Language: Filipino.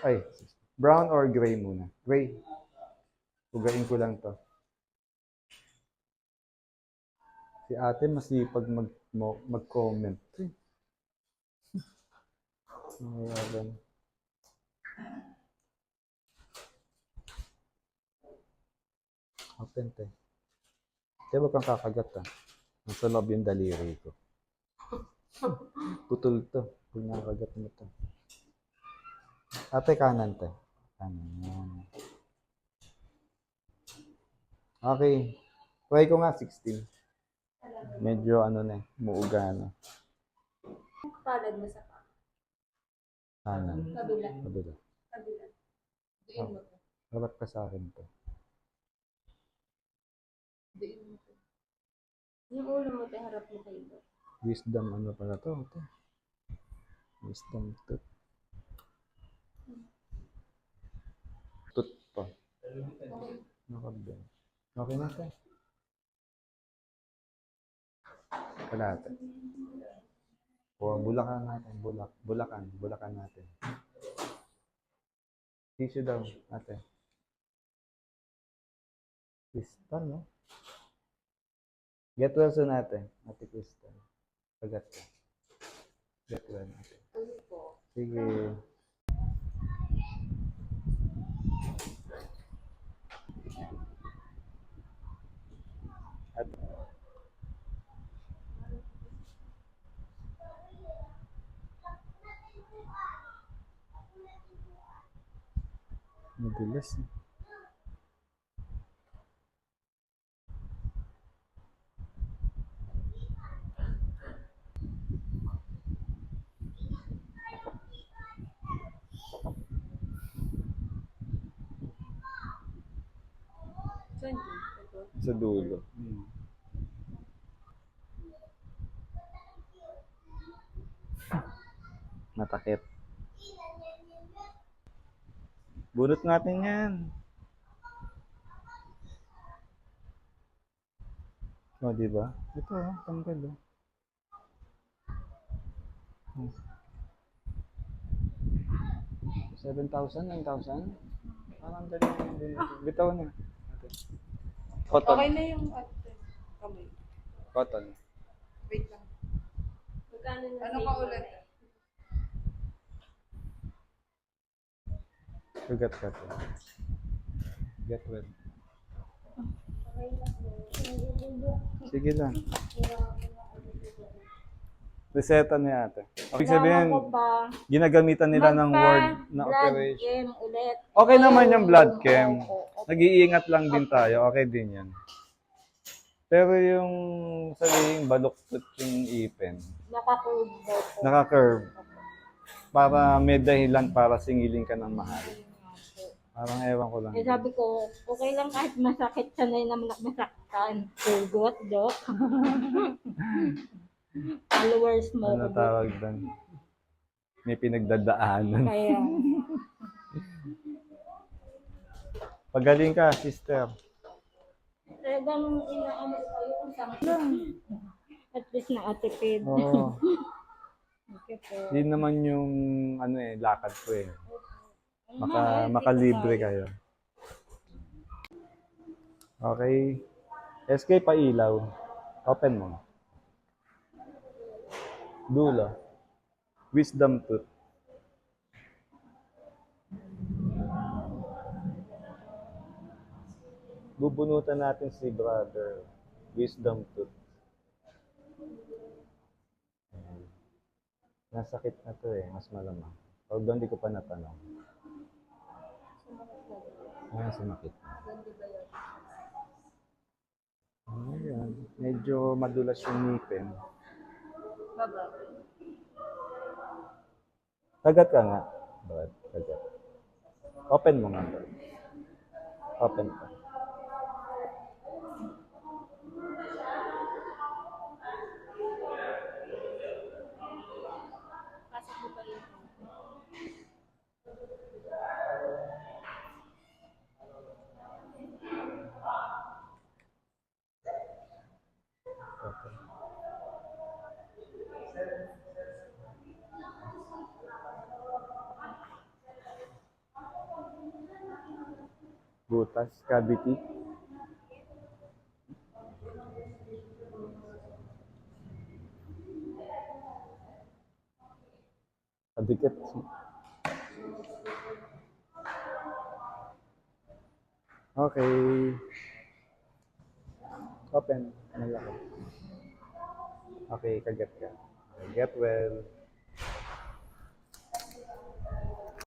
Ay, brown or gray muna? Gray. Pugain ko lang to. Si ate masipag mag-comment. Ayan. Open te. Kaya wag kang kakagat ha. Nasa loob yung daliri ko. Putol to. Kung nakakagat mo to. Ate, kanan te. Kanan. Okay. Try ko nga 16. Medyo ano na muuga na. Palad mo sa Kanan. kabila. Kabila. Kabila. Diin mo to. Harap ka sa akin to. Diin mo to. Yung ulo mo to, harap mo tayo. Wisdom ano pala to? Ito. Wisdom tooth. Tooth pa. Nakabing. Okay na ito. Kalate. O, bulakan natin. Bulakan natin. Tissue daw, ate. Crystal, no? Get well soon, ate. Ate Crystal. Pagat ka. Get well, ate. Sige. At madulas. Saan yun? Ito. Sa dulo. Matakit. Bunot natin yan. O, oh, diba? Ito, oh, tanggal, oh. 7,000, 9,000? Parang dali na din. Bitaw na. Cotton. Okay na yung kamay. Cotton. Wait lang. Magkano na ano ka ulit? Sugat ka to. Get well. Sige lang. Reseta niya ate. Ibig sabihin, ginagamitan nila ng word na operation. Ulit. Okay naman yung blood chem. Nag-iingat lang din tayo. Okay din yan. Pero yung sabihin baluktot yung ipin. Naka-curve daw po. Naka-curve. Para may dahilan para singilin ka ng mahal. Parang ewan ko lang. Eh sabi ko, okay lang kahit masakit, sanay naman ako masaktan. Tugot, Dok. Followers mo. Ano tawag doon? May pinagdadaanan. Kaya. Pagaling ka, sister. Eh, ganun inaamot kayo kung saan. At least nakatipid. Oo. Okay po. Yun naman yung ano lakad ko eh. Makalibre kayo. Okay. SK pa ilaw. Open mo. Dulo. Wisdom tooth. Bubunutan natin si brother. Wisdom tooth. Nasakit na to eh. Mas malamang. Although hindi ko pa natanong. Sumakit. Ayan. Medyo madulas yung ngipin. Baba. Tagat ka nga. Brad, tagat. Open mo nga, Brad. Open ka. Pasok mo pa rin. Okay. butas, cavity. Kadikit. Okay. Open. Malaki. Okay, kagat ka. Get well.